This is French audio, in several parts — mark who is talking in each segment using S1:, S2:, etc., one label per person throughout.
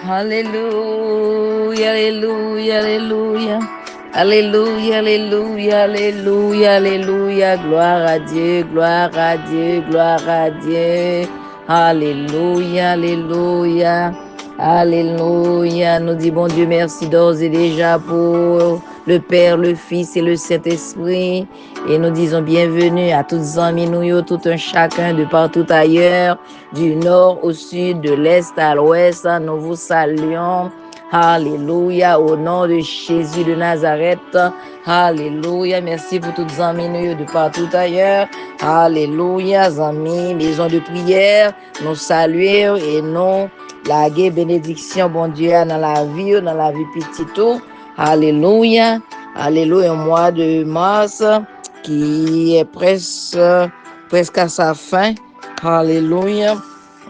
S1: Alléluia, alléluia, alléluia. Alléluia, alléluia, alléluia, alléluia. Gloire à Dieu, gloire à Dieu, gloire à Dieu. Alléluia, alléluia. Alléluia. Nous disons, bon Dieu, merci d'ores et déjà pour le Père, le Fils et le Saint-Esprit. Et nous disons bienvenue à tous les amis, nous, tout un chacun de partout ailleurs, du nord au sud, de l'est à l'ouest. Nous vous saluons. Alléluia, au nom de Jésus de Nazareth. Alléluia, merci pour toutes les amis nous de partout ailleurs. Alléluia, amis, maison de prière, nous saluons et nous laguer bénédiction, bon Dieu, dans la vie petite. Alléluia, alléluia, un mois de mars qui est presque à sa fin. Alléluia,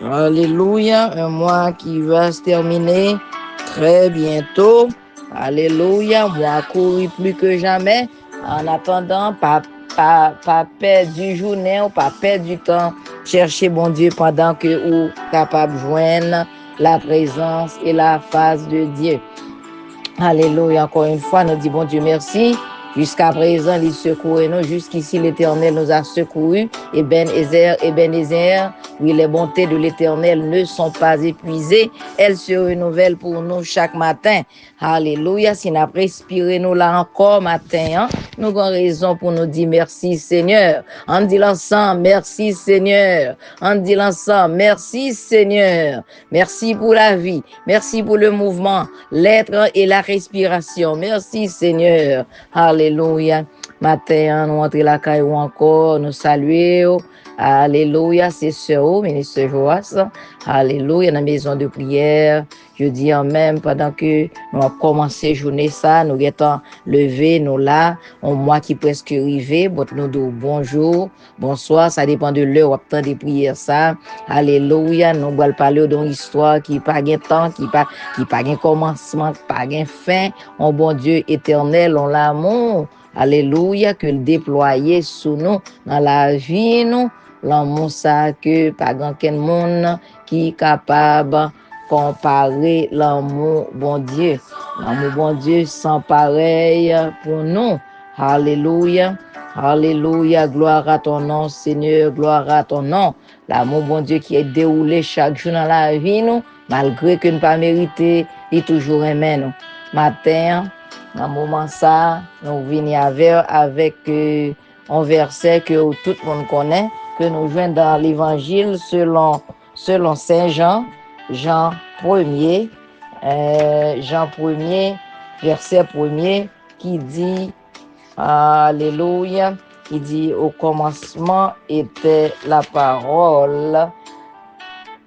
S1: alléluia, un mois qui va se terminer très bientôt. Alléluia, moi couru plus que jamais. En attendant, pas perdre du journée ou pas perdre du temps. Chercher bon Dieu pendant que vous capable de joindre la présence et la face de Dieu. Alléluia, encore une fois, nous disons bon Dieu merci. Jusqu'à présent, il secourt nous. Jusqu'ici, l'Éternel nous a secourus. Ebenezer, oui, les bontés de l'Éternel ne sont pas épuisées. Elles se renouvellent pour nous chaque matin. Alléluia. Si nous respirons nous là encore matin, hein, nous avons raison pour nous dire merci Seigneur. On dit l'ensemble, merci Seigneur. On dit l'ensemble, merci Seigneur. Merci pour la vie. Merci pour le mouvement, l'être et la respiration. Merci Seigneur. Alléluia. Matin, nous entrons la caille encore, nous saluons. Alléluia, c'est ce ministre Joas. Alléluia, dans la maison de prière. Je dis en même, pendant que nous avons commencé la journée, ça, nous étant levés, nous là, un mois qui presque arrivé, nous disons bonjour, bonsoir, ça dépend de l'heure, ou temps de prière, ça. Alléluia, nous allons parler d'une histoire qui n'a pas de temps, qui n'a pas de commencement, qui n'a pas de fin. Un bon Dieu éternel, on l'amour. Alléluia, que le déployer sous nous, dans la vie, nous, l'amour ça que pas grand monde qui est capable de comparer l'amour bon Dieu. L'amour bon Dieu sans pareil pour nous. Alléluia, alléluia, gloire à ton nom, Seigneur, gloire à ton nom. L'amour bon Dieu qui est déroulé chaque jour dans la vie, nous, malgré que nous pas mérité, il toujours aimé nous. Matin, dans le moment ça, nous venons avec un verset que tout le monde connaît, que nous jouons dans l'évangile selon Saint Jean, Jean 1er, verset 1er, qui dit, alléluia, qui dit, au commencement était la parole,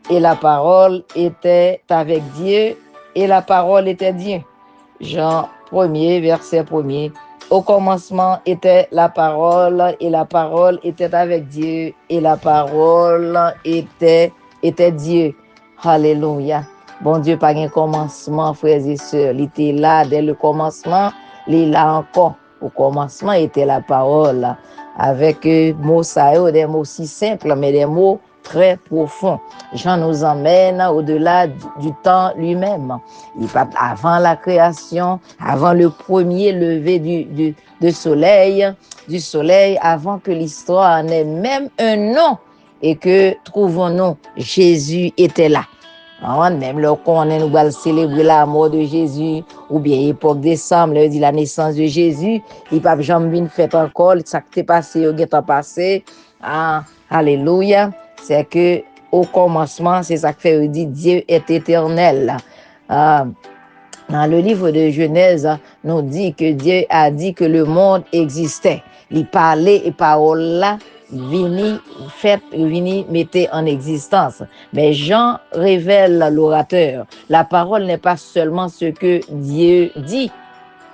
S1: et la parole était avec Dieu, et la parole était Dieu. Jean 1er, verset 1er. Au commencement était la parole, et la parole était avec Dieu, et la parole était Dieu. Alléluia. Bon Dieu, pas un commencement, frères et sœurs. Il était là dès le commencement, il est là encore. Au commencement était la parole, avec mots des mots si simples, mais des mots très profonds. Jean nous emmène au-delà du temps lui-même. Avant la création, avant le premier lever du soleil, avant que l'histoire n'ait même un nom, et que, trouvons-nous, Jésus était là. Même le qu'on nous va célébrer la mort de Jésus, ou bien époque décembre, dit la naissance de Jésus, il pas jamais fait encore, ça qui est passé, au temps passé. Alléluia. C'est que au commencement, c'est ça que fait dit Dieu est éternel. Dans le livre de Genèse, nous dit que Dieu a dit que le monde existait. Il parlait et parole là vini mettait en existence. Mais Jean révèle l'orateur. La parole n'est pas seulement ce que Dieu dit,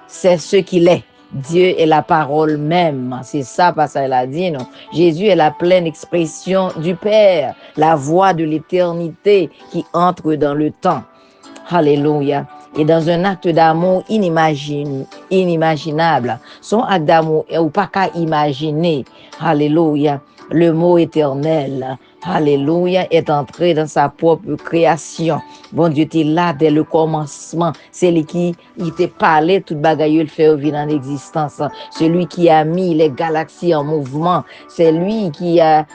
S1: c'est ce qu'il est. Dieu est la parole même. C'est ça, parce qu'il a dit, non. Jésus est la pleine expression du Père, la voix de l'éternité qui entre dans le temps. Alléluia. Et dans un acte d'amour inimaginable, son acte d'amour, ou pas qu'à imaginer, alléluia, le mot éternel, alléluia, est entré dans sa propre création. Bon Dieu, tu es là dès le commencement. C'est lui qui il t'a parlé, toute bagaille, il fait venir en existence. Celui qui a mis les galaxies en mouvement. C'est lui qui a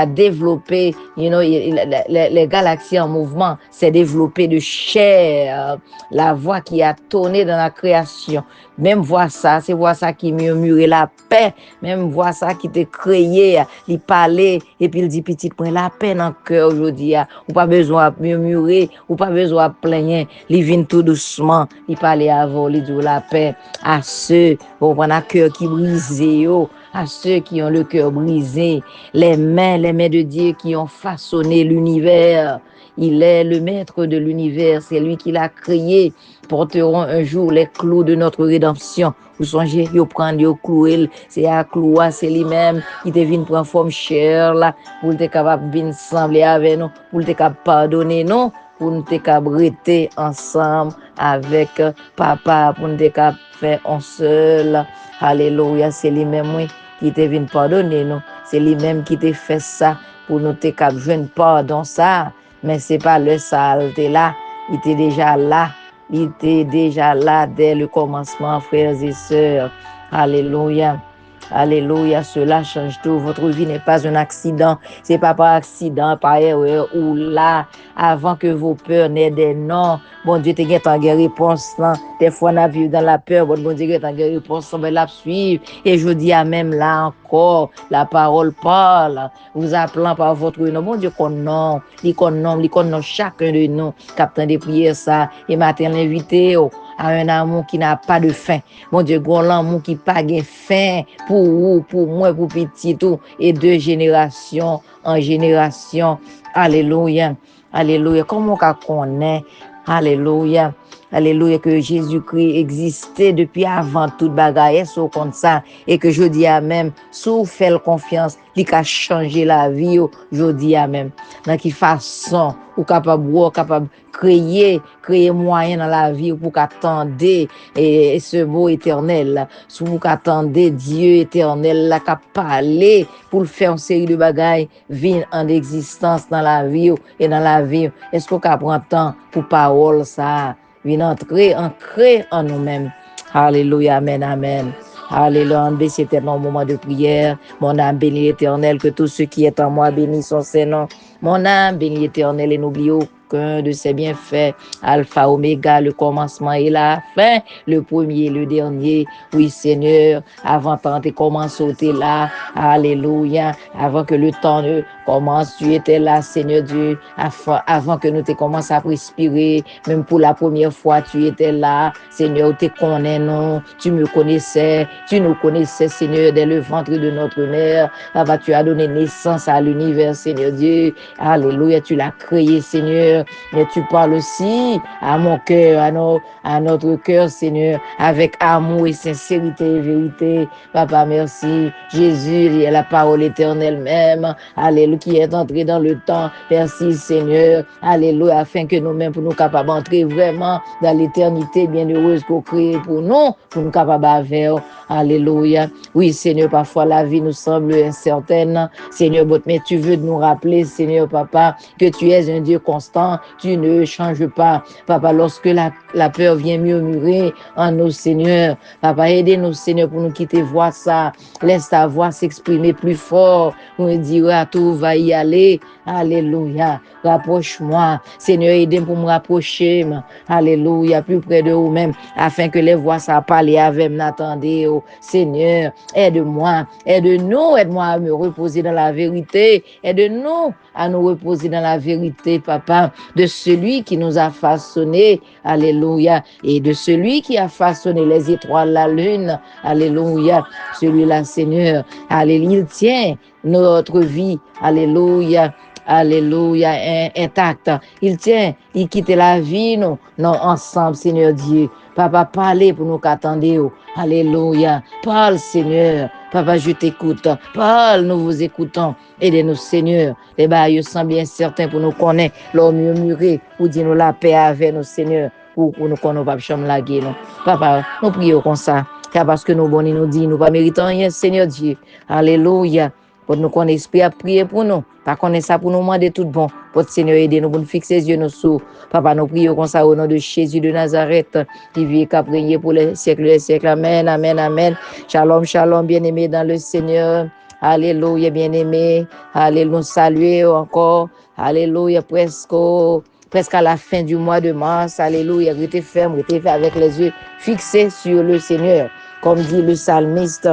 S1: développé, les galaxies en mouvement. C'est développé de chair. La voix qui a tonné dans la création. Même voix ça, c'est voix ça qui murmurait la paix. Même voix ça qui te créé, il parlait et puis il dit petit point la paix dans le cœur aujourd'hui. Ou pas besoin de murmurer, ou pas besoin de plaigner. Il vient tout doucement, il parlait avant, il dit la paix à ceux qui ont le cœur qui brisé, à ceux qui ont le cœur brisé, les mains de Dieu qui ont façonné l'univers. Il est le maître de l'univers, c'est lui qui l'a créé. Porteront un jour les clous de notre rédemption. Vous songez, vous prenez, vous clouez, c'est à clouer, c'est lui-même qui te vient prendre forme chair là, pour être capable de sembler avec nous, pour être capable de pardonner nous, pour nous être capable de rester ensemble avec papa, pour nous être capable de faire un seul. Alléluia, c'est lui-même oui, qui te vient pardonner nous, c'est lui-même qui te fait ça, pour nous être capable de joindre pardon ça, mais c'est pas le saleté là, il était déjà là. Il était déjà là dès le commencement, frères et sœurs. Alléluia. Alléluia, cela change tout. Votre vie n'est pas un accident. C'est pas par accident, par erreur ou là, avant que vos peurs n'aient des noms. Bon Dieu, tu as une réponse. Des fois, on a vécu dans la peur. Bon Dieu, tu as une réponse. On va la suivre. Et je dis à même là encore, la parole parle. Vous appelant par votre nom. Bon Dieu, qu'on nomme. Il connaît chacun de nous. Captain de prière, ça. Et matin, l'invité, à un amour qui n'a pas de fin. Mon Dieu, un amour qui n'a pas de fin pour vous, pour moi, pour petit tout, et de génération en génération. Alléluia. Alléluia. Comment on connaît? Alléluia. Alléluia, que Jésus-Christ existait depuis avant toute bagaille, c'est comme ça, et que je dis à même, sous fait confiance, il a changé la vie, je dis à même, dans quelle façon, ou capable créer moyen dans la vie pour qu'attendre et ce mot éternel, pour qu'attendre Dieu éternel, là, qu'a parlé pour faire une série de bagailles, vient en existence dans la vie et dans la vie. Est-ce qu'on prend temps pour parole ça? Vient entrer, ancrer en nous-mêmes. Alléluia, amen, amen. Alléluia, c'était mon moment de prière. Mon âme bénit l'Éternel, que tout ce qui est en moi bénisse son Saint-Nom. Mon âme bénit l'Éternel et n'oublie aucun de ses bienfaits. Alpha, Oméga, le commencement et la fin, le premier et le dernier. Oui, Seigneur, avant tant de commencer, tu es là. Alléluia. Avant que le temps ne commence, tu étais là, Seigneur Dieu. Avant que nous te commencions à respirer, même pour la première fois, tu étais là. Seigneur, tu connais, non. Tu me connaissais. Tu nous connaissais, Seigneur, dès le ventre de notre mère. Papa, tu as donné naissance à l'univers, Seigneur Dieu. Alléluia, tu l'as créé, Seigneur. Mais tu parles aussi à mon cœur, à notre cœur, Seigneur, avec amour et sincérité et vérité. Papa, merci. Jésus est la parole éternelle même. Alléluia, qui est entré dans le temps. Merci, Seigneur. Alléluia, afin que nous-mêmes, pour nous capables d'entrer vraiment dans l'éternité bienheureuse qu'on crée pour nous capables de faire. Alléluia. Oui, Seigneur, parfois la vie nous semble incertaine. Seigneur, mais tu veux nous rappeler, Seigneur, Papa, que tu es un Dieu constant. Tu ne changes pas. Papa, lorsque la peur vient murmurer en nous, Seigneur, Papa, aidez-nous, Seigneur, pour nous quitter voir ça. Laisse ta voix s'exprimer plus fort. On dira, tout va y aller. Alléluia. Rapproche-moi. Seigneur, aidez-moi pour me rapprocher. Alléluia. Plus près de vous-même, afin que les voix ça parler avec m'attendez. Seigneur, aide-moi. Aide-nous. Aide-moi à me reposer dans la vérité. Aide-nous à nous reposer dans la vérité, Papa, de celui qui nous a façonné. Alléluia. Et de celui qui a façonné les étoiles, la lune. Alléluia. Celui-là, Seigneur. Alléluia. Il tient notre vie. Alléluia. Alléluia, intact. Il quitte la vie, nous, ensemble, Seigneur Dieu. Papa, parlez pour nous qu'attendez. Alléluia. Parle, Seigneur. Papa, je t'écoute. Parle, nous vous écoutons. Aidez-nous, Seigneur. Les bails sont bien certains pour nous connaître. L'homme murmurer, pour dire nous la paix avec nous, Seigneur. Pour nous connaître, pas chambre la gueule. Papa, nous prions comme ça. Car parce que nous bons, nous dit, nous pas méritons rien, Seigneur Dieu. Alléluia. pour nous qu'on esprit à prier pour nous. Pas qu'on est ça pour nous demander tout bon. Pour le Seigneur aider nous pour nous fixer les yeux nous sous. Papa, nous prions comme ça au nom de Jésus de Nazareth, qui vit et qui a prié pour les siècles et les siècles. Amen, amen, amen. Shalom, shalom, bien-aimés dans le Seigneur. Alléluia, bien-aimés. Alléluia, saluer encore. Alléluia, presque à la fin du mois de mars. Alléluia, restez ferme, restez ferme avec les yeux fixés sur le Seigneur. Comme dit le psalmiste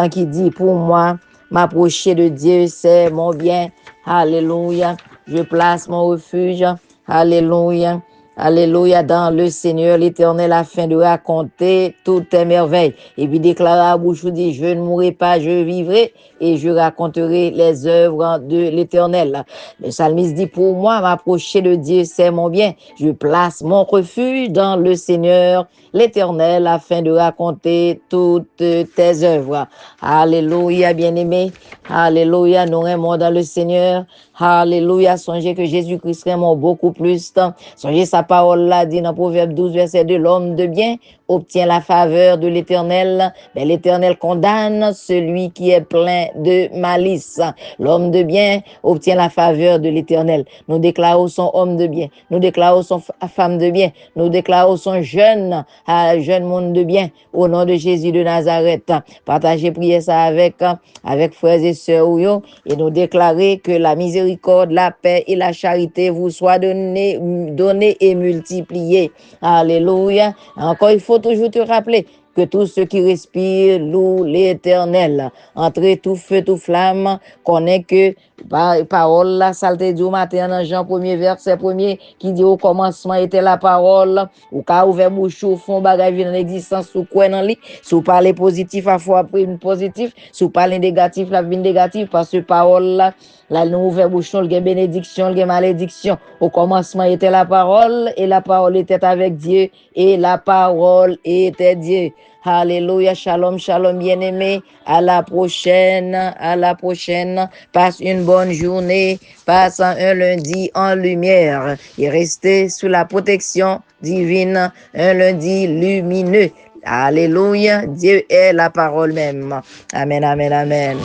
S1: qui dit, pour moi, m'approcher de Dieu, c'est mon bien. Alléluia. Je place mon refuge. Alléluia. Alléluia, dans le Seigneur, l'Éternel, afin de raconter toutes tes merveilles. Et puis déclara à bouche, dit, je ne mourrai pas, je vivrai et je raconterai les œuvres de l'Éternel. Le psalmiste dit, pour moi, m'approcher de Dieu, c'est mon bien. Je place mon refuge dans le Seigneur, l'Éternel, afin de raconter toutes tes œuvres. Alléluia, bien-aimé. Alléluia, nous aimons dans le Seigneur. Alléluia, songez que Jésus-Christ aimons beaucoup plus. Songez sa parole là, dit dans Proverbe 12, verset 2, l'homme de bien obtient la faveur de l'Éternel, mais l'Éternel condamne celui qui est plein de malice. L'homme de bien obtient la faveur de l'Éternel. Nous déclarons son homme de bien, nous déclarons son femme de bien, nous déclarons son jeune monde de bien, au nom de Jésus de Nazareth. Partagez, priez ça avec frères et sœurs et nous déclarer que la miséricorde, la paix et la charité vous soient données et multipliées. Alléluia. Encore, il faut toujours te rappeler que tous ceux qui respirent louent l'Éternel. Entre tout feu, tout flamme, connaît que parole la saleté du matin dans Jean 1er verset 1er qui dit au commencement était la parole ou ka ouvert bouche au fond bagay dans l'existence sous quoi dans li sous parler positif à fois positif sous parler négatif la vie négative parce que parole là nous ouvert bouche le gain bénédiction le gain malédiction au commencement était la parole et la parole était avec Dieu et la parole était Dieu. Alléluia, shalom, shalom, bien-aimé. À la prochaine, à la prochaine. Passe une bonne journée. Passe un lundi en lumière et restez sous la protection divine. Un lundi lumineux. Alléluia, Dieu est la parole même. Amen, amen, amen.